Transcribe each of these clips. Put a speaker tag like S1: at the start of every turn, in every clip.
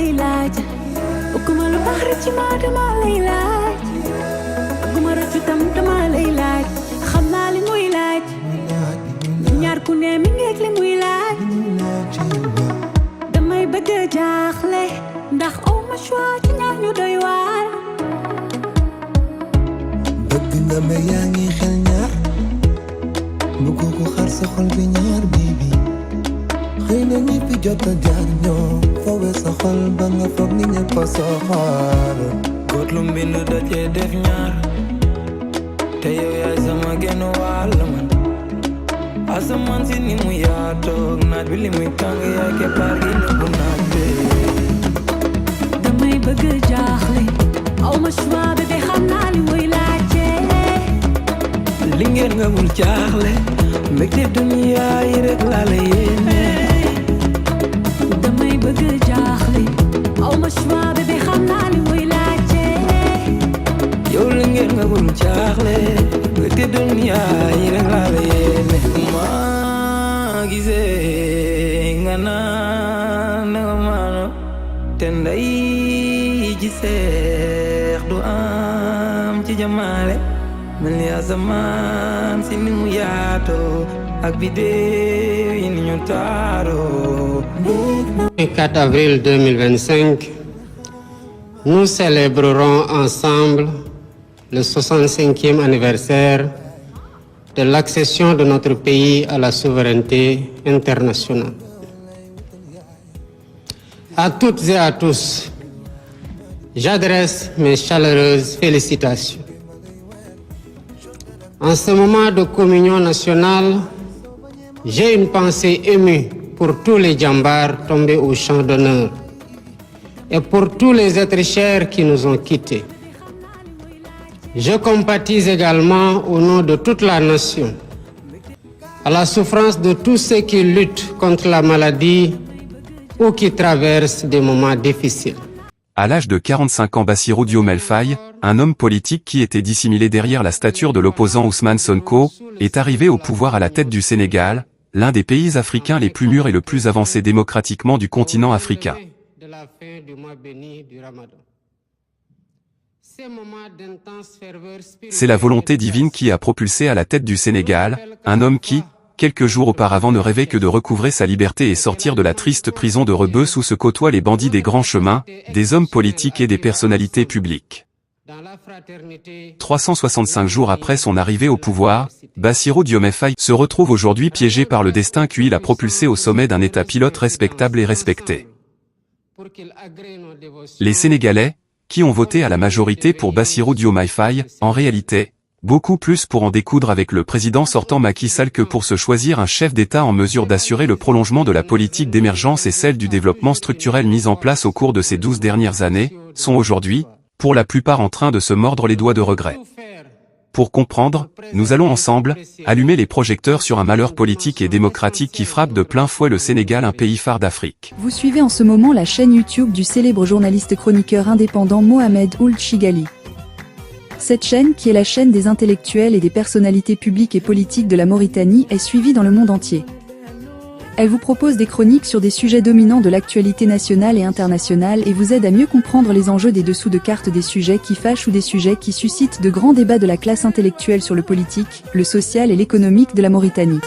S1: lay laaj bëgguma lu baax rek ci ma dama lay laaj bëgguma rëccu tam dama lay laaj xam naa li muy laaj ñaar ku ne mi ngeeg li muy laaj damay bëgg a jaaxle ndax aw ma choix ci ñaar ñu doy waar
S2: bëgg nga ma yaa ngi xel ñaar bëggu ko xar sa xol bi ñaar bibi xëy na ñi fi jot a jaar ñoo foowe sa xol ba nga foog ni ñëpp a soxor góor lu mbind dajee def ñaar te yow yaay sama genn wàll man asamaan si ni mu yaatoog naaj bi li muy tàng yaay keppaar gi nëbbu naaj bi
S1: damay bëgg jaaxle aw ma choix bébé xam naa li muy laajte
S2: li ngeen nga bul jaaxle mbégte dunya yi rek laa la yéene
S1: damay bëgg jaaxle aw ma choix bébé xam naa li muy laajte
S2: yow li ngeen nga bul jaaxle mbégte dunya yi rek laa la yéene ma gisee nga naan nga maano te nday ji seex du am ci jamaale mel ni asamaan si ni mu yaatoo ak biddew yi ni ñu taaroo.
S3: Le 4 avril 2025, nous célébrerons ensemble le 65e anniversaire de l'accession de notre pays à la souveraineté internationale. À toutes et à tous, j'adresse mes chaleureuses félicitations. En ce moment de communion nationale, j'ai une pensée émue pour tous les djambars tombés au champ d'honneur et pour tous les êtres chers qui nous ont quittés. Je compatis également au nom de toute la nation à la souffrance de tous ceux qui luttent contre la maladie ou qui traversent des moments difficiles.
S4: À l'âge de 45 ans, Bassirou Diomaye Faye, un homme politique qui était dissimulé derrière la stature de l'opposant Ousmane Sonko, est arrivé au pouvoir à la tête du Sénégal, l'un des pays africains les plus mûrs et le plus avancé démocratiquement du continent africain. C'est la volonté divine qui a propulsé à la tête du Sénégal, un homme qui, quelques jours auparavant, ne rêvait que de recouvrer sa liberté et sortir de la triste prison de Rebeuss où se côtoient les bandits des grands chemins, des hommes politiques et des personnalités publiques. 365 jours après son arrivée au pouvoir, Bassirou Diomaye Faye se retrouve aujourd'hui piégé par le destin qui l'a propulsé au sommet d'un État pilote respectable et respecté. Les Sénégalais, qui ont voté à la majorité pour Bassirou Diomaye Faye, en réalité, beaucoup plus pour en découdre avec le président sortant Macky Sall que pour se choisir un chef d'État en mesure d'assurer le prolongement de la politique d'émergence et celle du développement structurel mise en place au cours de ces 12 dernières années, sont aujourd'hui, pour la plupart en train de se mordre les doigts de regret. Pour comprendre, nous allons ensemble, allumer les projecteurs sur un malheur politique et démocratique qui frappe de plein fouet le Sénégal, un pays phare d'Afrique.
S5: Vous suivez en ce moment la chaîne YouTube du célèbre journaliste chroniqueur indépendant Mohamed Ould Chigali. Cette chaîne, qui est la chaîne des intellectuels et des personnalités publiques et politiques de la Mauritanie, est suivie dans le monde entier. Elle vous propose des chroniques sur des sujets dominants de l'actualité nationale et internationale et vous aide à mieux comprendre les enjeux des dessous de cartes des sujets qui fâchent ou des sujets qui suscitent de grands débats de la classe intellectuelle sur le politique, le social et l'économique de la Mauritanie.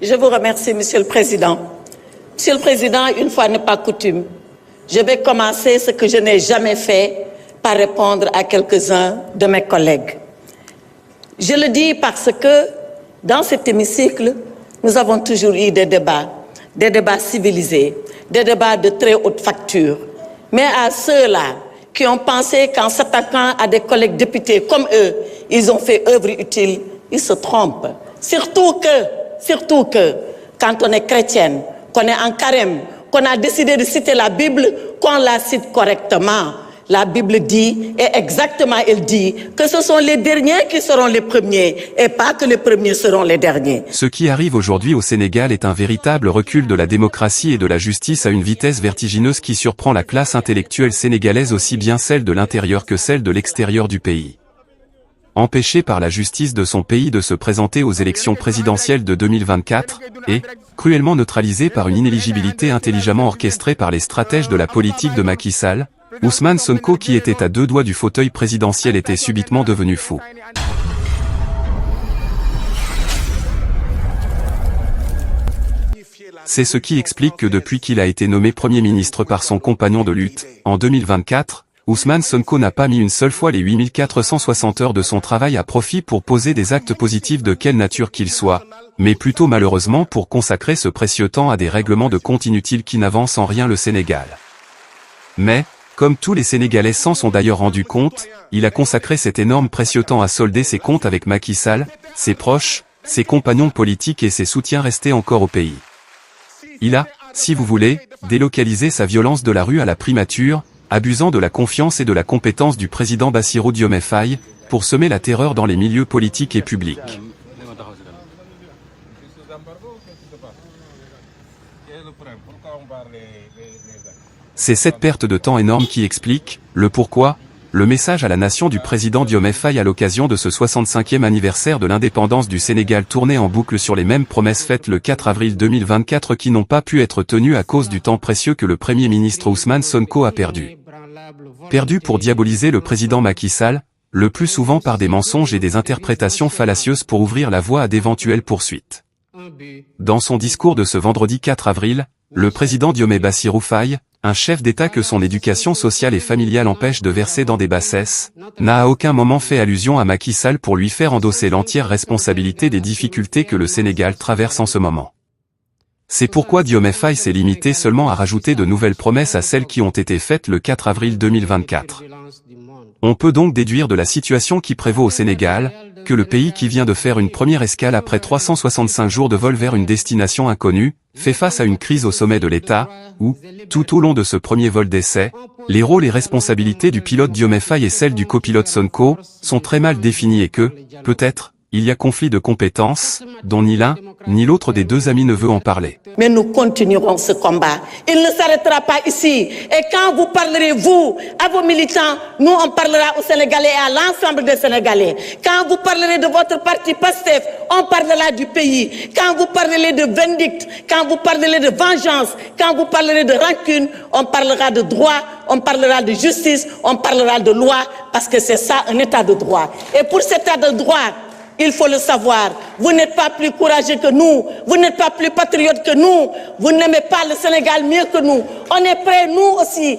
S6: Je vous remercie, Monsieur le Président. Monsieur le Président, une fois n'est pas coutume, je vais commencer ce que je n'ai jamais fait par répondre à quelques-uns de mes collègues. Je le dis parce que dans cet hémicycle, nous avons toujours eu des débats civilisés, des débats de très haute facture. Mais à ceux-là qui ont pensé qu'en s'attaquant à des collègues députés comme eux, ils ont fait œuvre utile, ils se trompent. Surtout que, quand on est chrétienne, qu'on est en carême, qu'on a décidé de citer la Bible, qu'on la cite correctement. La Bible dit, et exactement elle dit, que ce sont les derniers qui seront les premiers, et pas que les premiers seront les derniers.
S4: Ce qui arrive aujourd'hui au Sénégal est un véritable recul de la démocratie et de la justice à une vitesse vertigineuse qui surprend la classe intellectuelle sénégalaise, aussi bien celle de l'intérieur que celle de l'extérieur du pays. empêché par la justice de son pays de se présenter aux élections présidentielles de 2024, et cruellement neutralisé par une inéligibilité intelligemment orchestrée par les stratèges de la politique de Macky Sall, Ousmane Sonko qui était à 2 doigts du fauteuil présidentiel était subitement devenu fou. C'est ce qui explique que depuis qu'il a été nommé Premier ministre par son compagnon de lutte, en 2024, Ousmane Sonko n'a pas mis une seule fois les 8460 heures de son travail à profit pour poser des actes positifs de quelle nature qu'ils soient, mais plutôt malheureusement pour consacrer ce précieux temps à des règlements de comptes inutiles qui n'avancent en rien le Sénégal. Mais, comme tous les Sénégalais s'en sont d'ailleurs rendus compte, il a consacré cet énorme précieux temps à solder ses comptes avec Macky Sall, ses proches, ses compagnons politiques et ses soutiens restés encore au pays. Il a, si vous voulez, délocalisé sa violence de la rue à la primature, abusant de la confiance et de la compétence du président Bassirou Diomaye Faye, pour semer la terreur dans les milieux politiques et publics. C'est cette perte de temps énorme qui explique le pourquoi, le message à la nation du président Diomaye Faye à l'occasion de ce 65e anniversaire de l'indépendance du Sénégal tourné en boucle sur les mêmes promesses faites le 4 avril 2024 qui n'ont pas pu être tenues à cause du temps précieux que le Premier ministre Ousmane Sonko a perdu. Perdu pour diaboliser le président Macky Sall, le plus souvent par des mensonges et des interprétations fallacieuses pour ouvrir la voie à d'éventuelles poursuites. Dans son discours de ce vendredi 4 avril, le président Diomaye Bassirou Faye, un chef d'État que son éducation sociale et familiale empêche de verser dans des bassesses, n'a à aucun moment fait allusion à Macky Sall pour lui faire endosser l'entière responsabilité des difficultés que le Sénégal traverse en ce moment. C'est pourquoi Diomaye Faye s'est limité seulement à rajouter de nouvelles promesses à celles qui ont été faites le 4 avril 2024. On peut donc déduire de la situation qui prévaut au Sénégal, que le pays qui vient de faire une première escale après 365 jours de vol vers une destination inconnue, fait face à une crise au sommet de l'État, où, tout au long de ce premier vol d'essai, les rôles et responsabilités du pilote Diomaye Faye et celles du copilote Sonko, sont très mal définis et que, peut-être, il y a conflit de compétences, dont ni l'un, ni l'autre des deux amis ne veut en parler.
S6: Mais nous continuerons ce combat. Il ne s'arrêtera pas ici. Et quand vous parlerez, vous, à vos militants, nous on parlera aux Sénégalais et à l'ensemble des Sénégalais. Quand vous parlerez de votre parti PASTEF, on parlera du pays. Quand vous parlerez de vindicte, quand vous parlerez de vengeance, quand vous parlerez de rancune, on parlera de droit, on parlera de justice, on parlera de loi, parce que c'est ça un état de droit. Et pour cet état de droit, il faut le savoir, vous n'êtes pas plus courageux que nous, vous n'êtes pas plus patriote que nous, vous n'aimez pas le Sénégal mieux que nous. On est prêts, nous aussi,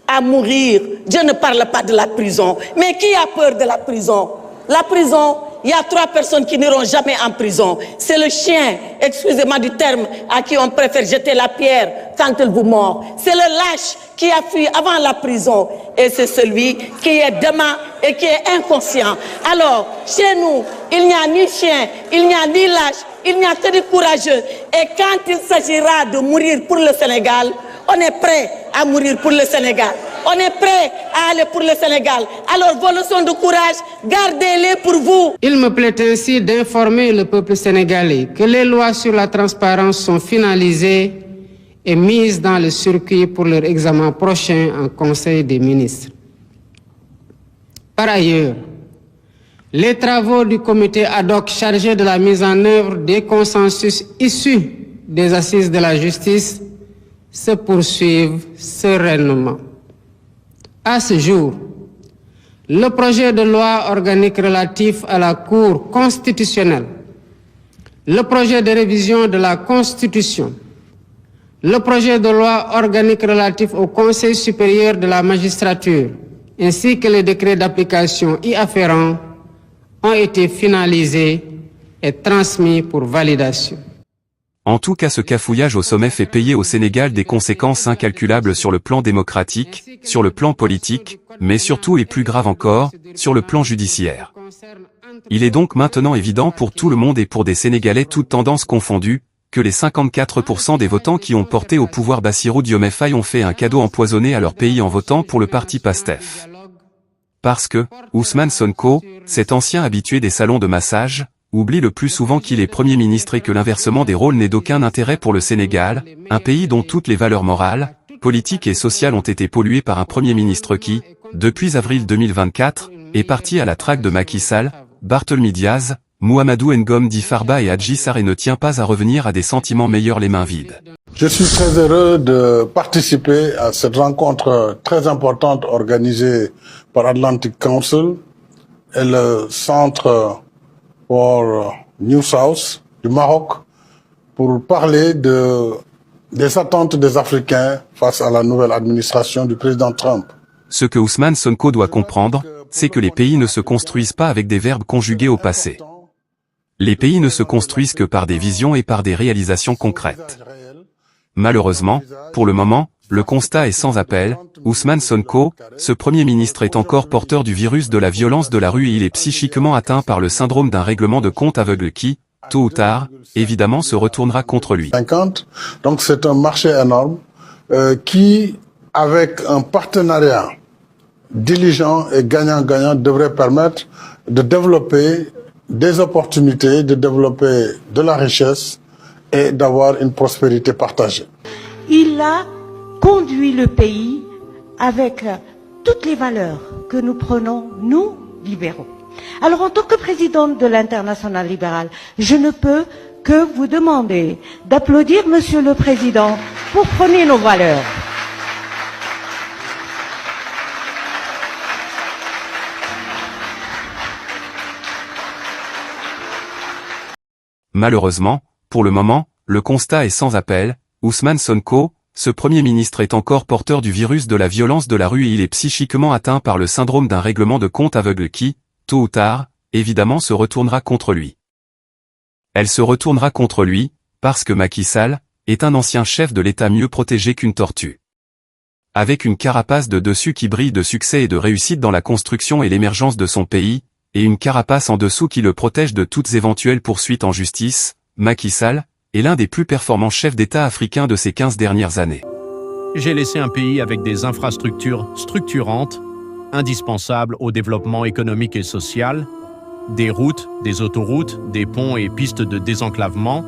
S6: à mourir. Je ne parle pas de la prison. Mais qui a peur de la prison? La prison, il y a 3 personnes qui n'iront jamais en prison. C'est le chien, excusez-moi du terme, à qui on préfère jeter la pierre quand il vous mord. C'est le lâche qui a fui avant la prison. Et c'est celui qui est dément et qui est inconscient. Alors, chez nous, il n'y a ni chien, il n'y a ni lâche, il n'y a que des courageux. Et quand il s'agira de mourir pour le Sénégal, on est prêt à mourir pour le Sénégal. On est prêt à aller pour le Sénégal. Alors vos leçons de courage, gardez-les pour vous.
S3: Il me plaît ainsi d'informer le peuple sénégalais que les lois sur la transparence sont finalisées et mises dans le circuit pour leur examen prochain en Conseil des ministres. Par ailleurs, les travaux du comité ad hoc chargé de la mise en œuvre des consensus issus des assises de la justice se poursuivent sereinement. À ce jour, le projet de loi organique relatif à la Cour constitutionnelle, le projet de révision de la Constitution, le projet de loi organique relatif au Conseil supérieur de la magistrature, ainsi que les décrets d'application y afférents, ont été finalisés et transmis pour validation.
S4: En tout cas, ce cafouillage au sommet fait payer au Sénégal des conséquences incalculables sur le plan démocratique, sur le plan politique, mais surtout et plus grave encore, sur le plan judiciaire. Il est donc maintenant évident pour tout le monde et pour des Sénégalais toutes tendances confondues, que les 54% des votants qui ont porté au pouvoir Bassirou Diomaye Faye ont fait un cadeau empoisonné à leur pays en votant pour le parti PASTEF. Parce que, Ousmane Sonko, cet ancien habitué des salons de massage, oublie le plus souvent qu'il est Premier ministre et que l'inversement des rôles n'est d'aucun intérêt pour le Sénégal, un pays dont toutes les valeurs morales, politiques et sociales ont été polluées par un Premier ministre qui, depuis avril 2024, est parti à la traque de Macky Sall, Barthélemy Diaz, Mouhamadou Ngom Di Farba et Hadji Sarr et ne tient pas à revenir à des sentiments meilleurs les mains vides.
S7: Je suis très heureux de participer à cette rencontre très importante organisée par Atlantic Council et le Centre pour New South du Maroc pour parler des attentes des Africains face à la nouvelle administration du président Trump.
S4: Ce que Ousmane Sonko doit comprendre, c'est que les pays ne se construisent pas avec des verbes conjugués au passé. Les pays ne se construisent que par des visions et par des réalisations concrètes. Malheureusement, pour le moment, le constat est sans appel. Ousmane Sonko, ce Premier ministre est encore porteur du virus de la violence de la rue et il est psychiquement atteint par le syndrome d'un règlement de compte aveugle qui, tôt ou tard, évidemment se retournera contre lui.
S7: 50, donc c'est un marché énorme qui, avec un partenariat diligent et gagnant-gagnant, devrait permettre de développer des opportunités, de développer de la richesse et d'avoir une prospérité partagée.
S8: Il a conduit le pays avec toutes les valeurs que nous prenons, nous, libéraux. Alors, en tant que présidente de l'Internationale libérale, je ne peux que vous demander d'applaudir Monsieur le Président pour prôner nos valeurs.
S4: Malheureusement, pour le moment, le constat est sans appel. Ousmane Sonko, ce Premier ministre est encore porteur du virus de la violence de la rue et il est psychiquement atteint par le syndrome d'un règlement de compte aveugle qui, tôt ou tard, évidemment se retournera contre lui. Elle se retournera contre lui, parce que Macky Sall est un ancien chef de l'État mieux protégé qu'une tortue. Avec une carapace de dessus qui brille de succès et de réussite dans la construction et l'émergence de son pays, et une carapace en dessous qui le protège de toutes éventuelles poursuites en justice, Macky Sall est l'un des plus performants chefs d'État africains de ces 15 dernières années.
S9: J'ai laissé un pays avec des infrastructures structurantes, indispensables au développement économique et social, des routes, des autoroutes, des ponts et pistes de désenclavement,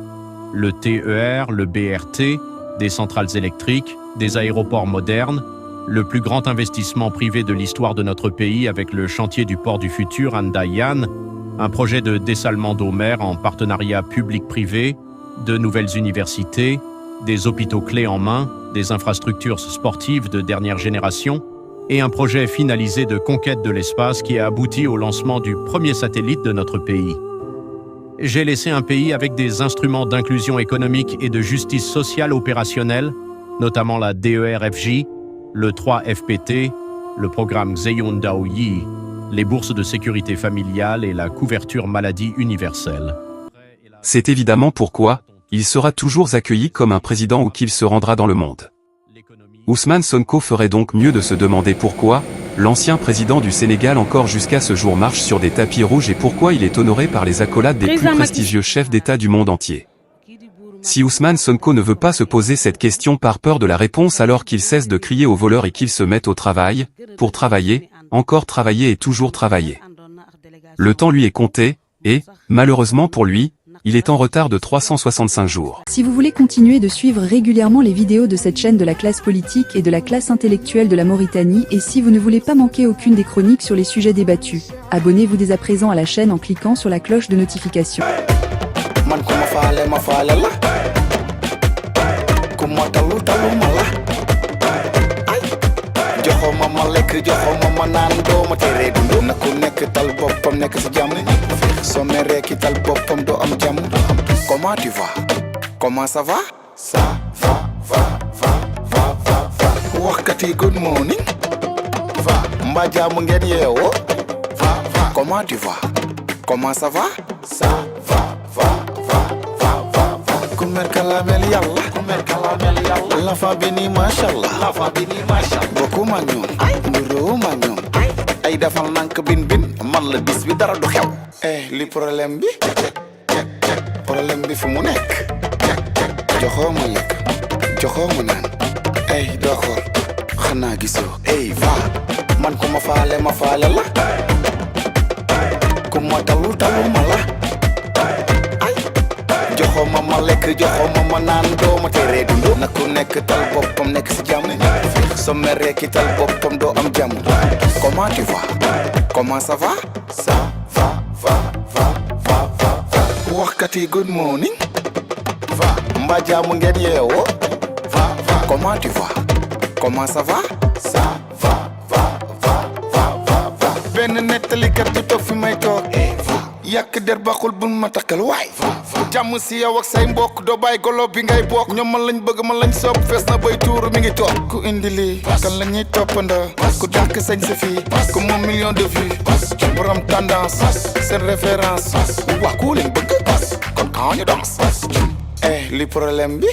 S9: le TER, le BRT, des centrales électriques, des aéroports modernes, le plus grand investissement privé de l'histoire de notre pays avec le chantier du port du futur Andayan, un projet de dessalement d'eau mer en partenariat public-privé, de nouvelles universités, des hôpitaux clés en main, des infrastructures sportives de dernière génération et un projet finalisé de conquête de l'espace qui a abouti au lancement du premier satellite de notre pays. J'ai laissé un pays avec des instruments d'inclusion économique et de justice sociale opérationnelle, notamment la DER-FJ, le 3FPT, le programme Xeyun Daoyi, les bourses de sécurité familiale et la couverture maladie universelle.
S4: C'est évidemment pourquoi il sera toujours accueilli comme un président où qu'il se rendra dans le monde. Ousmane Sonko ferait donc mieux de se demander pourquoi l'ancien président du Sénégal encore jusqu'à ce jour marche sur des tapis rouges et pourquoi il est honoré par les accolades des plus prestigieux chefs d'État du monde entier. Si Ousmane Sonko ne veut pas se poser cette question par peur de la réponse alors qu'il cesse de crier aux voleurs et qu'il se mette au travail, pour travailler, encore travailler et toujours travailler. Le temps lui est compté, et, malheureusement pour lui, il est en retard de 365 jours.
S5: Si vous voulez continuer de suivre régulièrement les vidéos de cette chaîne de la classe politique et de la classe intellectuelle de la Mauritanie et si vous ne voulez pas manquer aucune des chroniques sur les sujets débattus, abonnez-vous dès à présent à la chaîne en cliquant sur la cloche de notification.
S2: Comment tu vas? Comment ça va? Ça va. Wakati good morning. Va. Mbaja mungen yewo. Va. Comment tu vas? Comment ça va? Ça va. Kumer kalamel yalla. La fa bini mashallah. Boku magnon. Nduro magnon. Ay dafal nank bin man la bis bi dara du xew. Li problème bi. Problème bi fu mu nekk. Joxoo ma lekk. Joxoo ma naan. doo xool. Xanaa gisoo. Va. Man ku ma faale la. Ku ma talu ma la. Joxoo ma lekk joxoo ma naan doo ma teree dund. Na ku nekk tal boppam nekk si jàmm. Soo meree ki tal boppam doo am jàmm. Comment tu vas? Comment ça va? Ça va.
S10: Kati, good morning. Va, Mbadja Munget Yeo. Va, comment tu vas? Comment ça va? Ça va. Ben netali kat du toog fi may toog. Yàq der baxul bun ma takkal waay. Jàmm si yow ak say mbokk doo bàyyi golo bi ngay bokk. ñoom man lañ bëgg man lañ sopp fees na bay tuuru mi ngi toog. Ku indi lii kan la ñuy toppandoo. Ku dàq sañ sa fii. Ku moom million de vues. Borom tendance seen référence. Waa ku leen bëgg. Kon quand ñu danse. Li problème bi.